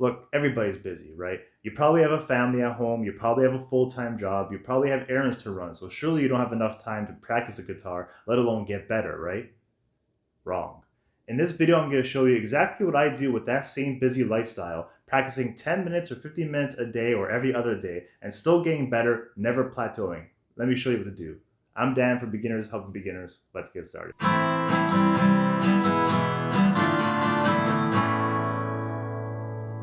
Look, everybody's busy, right? You probably have a family at home, you probably have a full-time job, you probably have errands to run, so surely you don't have enough time to practice the guitar, let alone get better, right? Wrong. In this video, I'm going to show you exactly what I do with that same busy lifestyle, practicing 10 minutes or 15 minutes a day or every other day, and still getting better, never plateauing. Let me show you what to do. I'm Dan for Beginners Helping Beginners. Let's get started.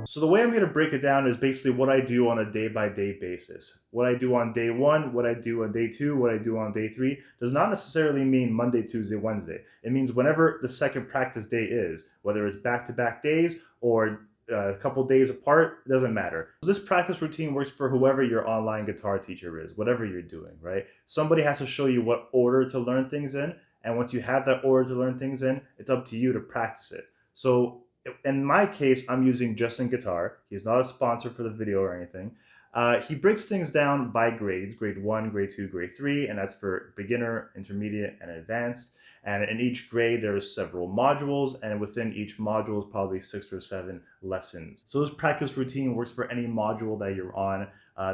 So the way I'm going to break it down is basically what I do on a day-by-day basis. What I do on day one, what I do on day two, what I do on day three does not necessarily mean Monday, Tuesday, Wednesday. It means whenever the second practice day is, whether it's back-to-back days or a couple days apart, it doesn't matter. So this practice routine works for whoever your online guitar teacher is, whatever you're doing, right? Somebody has to show you what order to learn things in, and once you have that order to learn things in, it's up to you to practice it. So in my case, I'm using Justin Guitar. He's not a sponsor for the video or anything. He breaks things down by grades, grade 1, grade 2, grade 3, and that's for beginner, intermediate, and advanced. And in each grade, there's several modules, and within each module is probably 6 or 7 lessons. So this practice routine works for any module that you're on.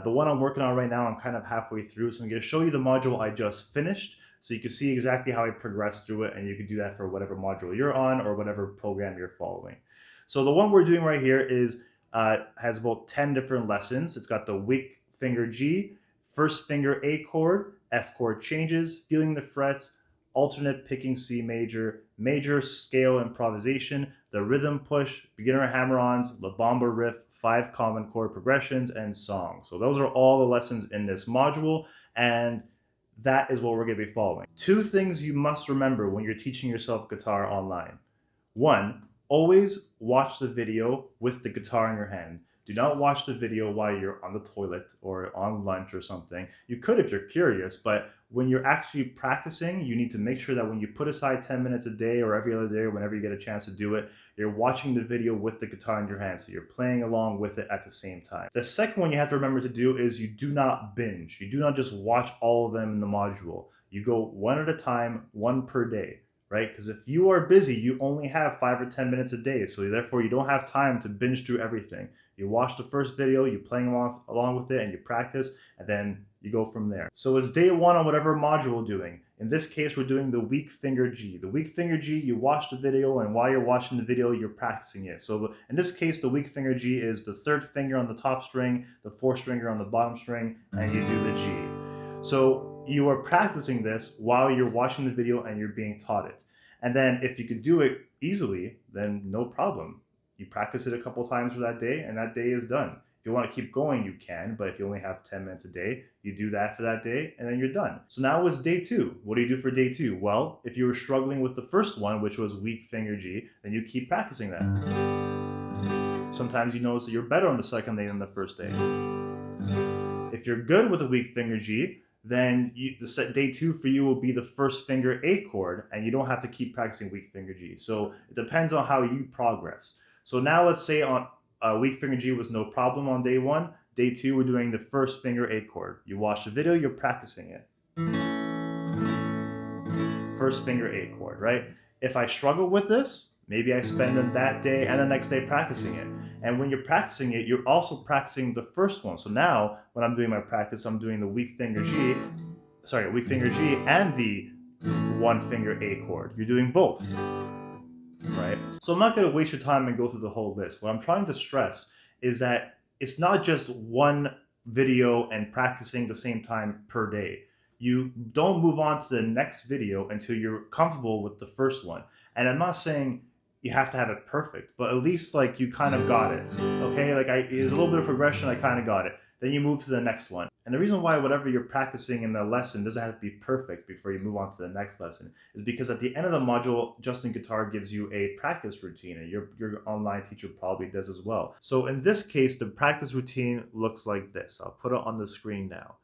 The one I'm working on right now, I'm kind of halfway through, so I'm going to show you the module I just finished, so you can see exactly how I progressed through it, and you can do that for whatever module you're on or whatever program you're following. So the one we're doing right here is has about 10 different lessons. It's got the weak finger G, first finger A chord, F chord changes, feeling the frets, alternate picking C major, major scale improvisation, the rhythm push, beginner hammer-ons, La Bamba riff, 5 common chord progressions, and songs. So those are all the lessons in this module, and that is what we're going to be following. 2 things you must remember when you're teaching yourself guitar online. 1, always watch the video with the guitar in your hand. Do not watch the video while you're on the toilet or on lunch or something. You could if you're curious, but when you're actually practicing, you need to make sure that when you put aside 10 minutes a day or every other day or whenever you get a chance to do it, you're watching the video with the guitar in your hand, so you're playing along with it at the same time. The second one you have to remember to do is you do not binge. You do not just watch all of them in the module. You go one at a time, one per day. Right? Because if you are busy, you only have 5 or 10 minutes a day. So therefore, you don't have time to binge through everything. You watch the first video, you play along with it, and you practice, and then you go from there. So it's day one on whatever module we're doing. In this case, we're doing the weak finger G. The weak finger G, you watch the video, and while you're watching the video, you're practicing it. So in this case, the weak finger G is the 3rd finger on the top string, the 4th finger on the bottom string, and you do the G. So you are practicing this while you're watching the video and you're being taught it. And then if you could do it easily, then no problem. You practice it a couple times for that day and that day is done. If you want to keep going, you can, but if you only have 10 minutes a day, you do that for that day and then you're done. So now it's day 2. What do you do for day 2? Well, if you were struggling with the first one, which was weak finger G, then you keep practicing that. Sometimes you notice that you're better on the second day than the first day. If you're good with the weak finger G, then day 2 for you will be the first finger A chord, and you don't have to keep practicing weak finger G. So it depends on how you progress. So now let's say on weak finger G was no problem on day 1. Day 2, we're doing the first finger A chord. You watch the video, you're practicing it. First finger A chord, right? If I struggle with this, maybe I spend that day and the next day practicing it. And when you're practicing it, you're also practicing the first one. So now when I'm doing my practice, I'm doing the weak finger G and the 1 finger A chord. You're doing both, right? So I'm not going to waste your time and go through the whole list. What I'm trying to stress is that it's not just one video and practicing the same time per day. You don't move on to the next video until you're comfortable with the first one. And I'm not saying you have to have it perfect, but at least like you kind of got it. Okay, like there's a little bit of progression, I kind of got it. Then you move to the next one. And the reason why whatever you're practicing in the lesson doesn't have to be perfect before you move on to the next lesson is because at the end of the module, Justin Guitar gives you a practice routine, and your online teacher probably does as well. So in this case, the practice routine looks like this. I'll put it on the screen now.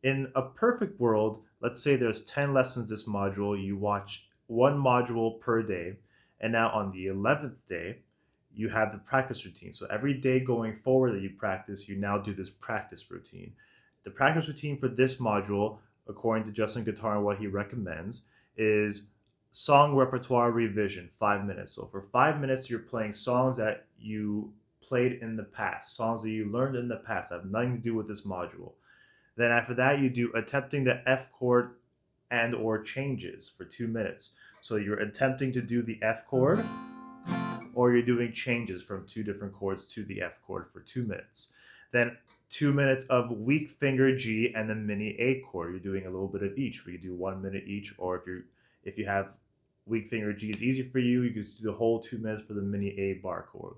In a perfect world, let's say there's 10 lessons this module, you watch 1 module per day, and now on the 11th day, you have the practice routine. So every day going forward that you practice, you now do this practice routine. The practice routine for this module, according to Justin Guitar and what he recommends, is song repertoire revision, 5 minutes. So for 5 minutes, you're playing songs that you played in the past, songs that you learned in the past that have nothing to do with this module. Then after that, you do attempting the F chord and or changes for 2 minutes. So you're attempting to do the F chord, or you're doing changes from 2 different chords to the F chord for 2 minutes. Then 2 minutes of weak finger G and the mini A chord. You're doing a little bit of each. We do 1 minute each, or if you have weak finger G is easy for you, you can do the whole 2 minutes for the mini A bar chord.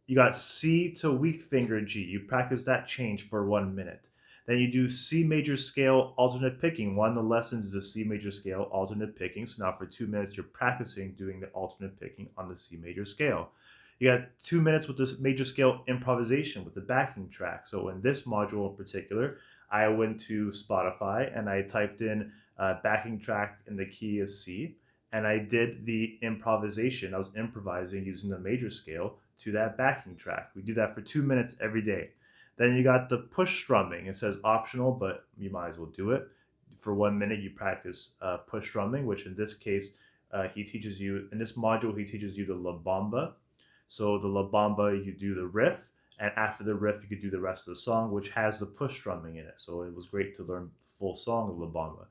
You got C to weak finger G. You practice that change for 1 minute. Then you do C major scale alternate picking. One of the lessons is a C major scale alternate picking. So now for 2 minutes, you're practicing doing the alternate picking on the C major scale. You got 2 minutes with this major scale improvisation with the backing track. So in this module in particular, I went to Spotify and I typed in backing track in the key of C, and I did the improvisation. I was improvising using the major scale to that backing track. We do that for 2 minutes every day. Then you got the push strumming. It says optional, but you might as well do it. For 1 minute, you practice push strumming, which in this case, he teaches you, in this module, he teaches you the La Bamba. So the La Bamba, you do the riff, and after the riff, you could do the rest of the song, which has the push strumming in it. So it was great to learn the full song of La Bamba.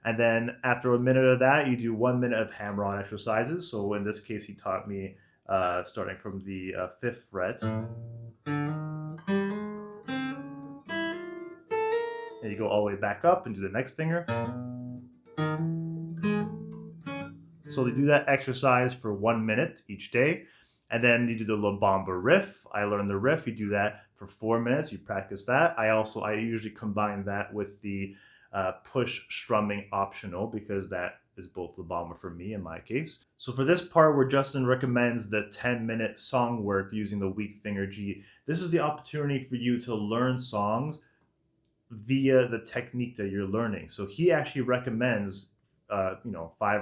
And then after a minute of that, you do 1 minute of hammer-on exercises. So in this case, he taught me starting from the 5th fret. And you go all the way back up and do the next finger. So they do that exercise for 1 minute each day. And then you do the La Bamba riff. I learned the riff. You do that for 4 minutes. You practice that. I usually combine that with the push strumming optional, because that is both La Bamba for me in my case. So for this part where Justin recommends the 10-minute song work using the weak finger G, this is the opportunity for you to learn songs via the technique that you're learning. So he actually recommends 5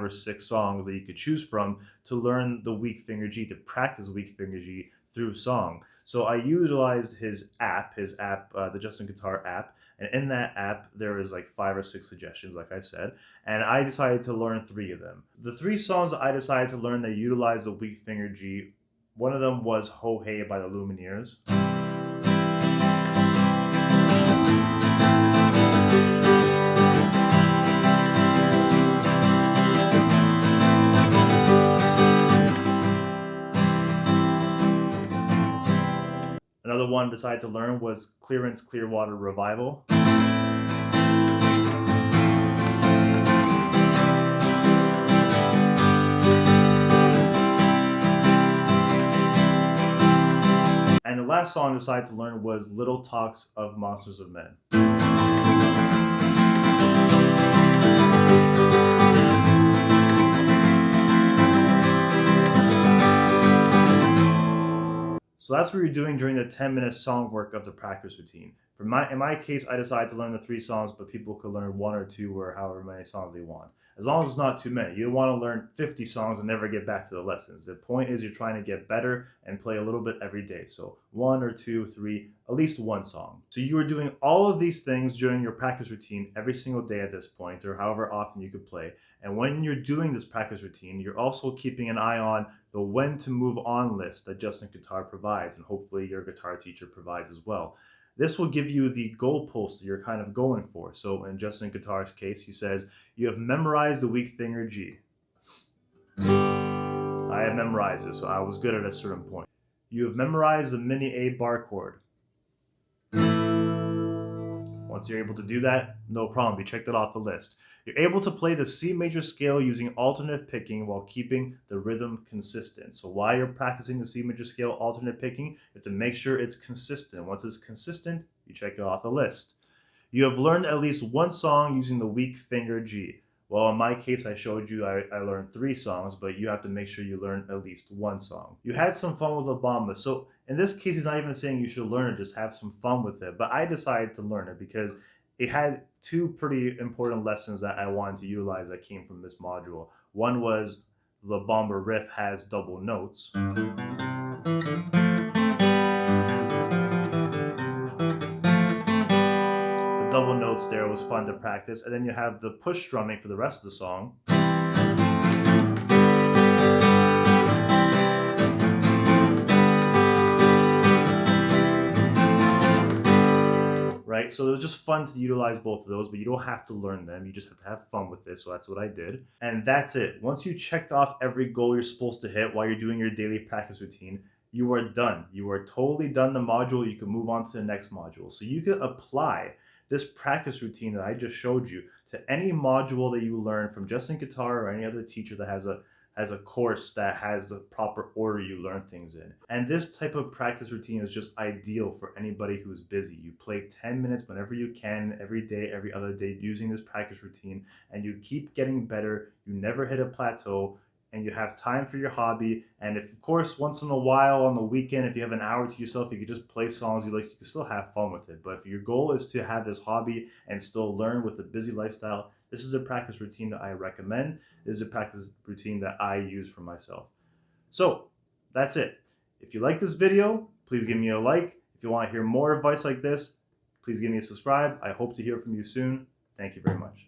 or 6 songs that you could choose from to learn the weak finger G, to practice weak finger G through song. So I utilized his app, the Justin Guitar app, and in that app there is like 5 or 6 suggestions, like I said, and I decided to learn 3 of them. The 3 songs that I decided to learn that utilize the weak finger G, one of them was Ho Hey by the Lumineers. Another one I decided to learn was Clearance Clearwater Revival. And the last song I decided to learn was Little Talks of Monsters of Men. So that's what you're doing during the 10-minute song work of the practice routine. In my case, I decided to learn the 3 songs, but people could learn 1 or 2 or however many songs they want. As long as it's not too many. You don't want to learn 50 songs and never get back to the lessons. The point is you're trying to get better and play a little bit every day. So 1 or 2, 3, at least 1 song. So you are doing all of these things during your practice routine every single day at this point, or however often you could play. And when you're doing this practice routine, you're also keeping an eye on the when to move on list that Justin Guitar provides, and hopefully your guitar teacher provides as well. This will give you the goalpost that you're kind of going for. So in Justin Guitar's case, he says, you have memorized the weak finger G. I have memorized it, so I was good at a certain point. You have memorized the mini A bar chord. Once you're able to do that, no problem, you checked it off the list. You're able to play the C major scale using alternate picking while keeping the rhythm consistent. So while you're practicing the C major scale alternate picking, you have to make sure it's consistent. Once it's consistent, you check it off the list. You have learned at least 1 song using the weak finger G. Well, in my case, I showed you I learned 3 songs, but you have to make sure you learn at least 1 song. You had some fun with La Bamba. So in this case, he's not even saying you should learn it, just have some fun with it. But I decided to learn it because it had 2 pretty important lessons that I wanted to utilize that came from this module. One was the Bamba riff has double notes. The double notes there was fun to practice. And then you have the push strumming for the rest of the song. right? So it was just fun to utilize both of those, but you don't have to learn them. You just have to have fun with this. So that's what I did. And that's it. Once you checked off every goal you're supposed to hit while you're doing your daily practice routine, you are done. You are totally done the module. You can move on to the next module. So you can apply this practice routine that I just showed you to any module that you learn from Just Guitar or any other teacher that has a course that has the proper order you learn things in. And this type of practice routine is just ideal for anybody who's busy. You play 10 minutes whenever you can, every day, every other day, using this practice routine, and you keep getting better. You never hit a plateau, and you have time for your hobby. And if, of course, once in a while on the weekend, if you have an hour to yourself, you can just play songs you like, you can still have fun with it. But if your goal is to have this hobby and still learn with a busy lifestyle, this is a practice routine that I recommend. This is a practice routine that I use for myself. So that's it. If you like this video, please give me a like. If you want to hear more advice like this, please give me a subscribe. I hope to hear from you soon. Thank you very much.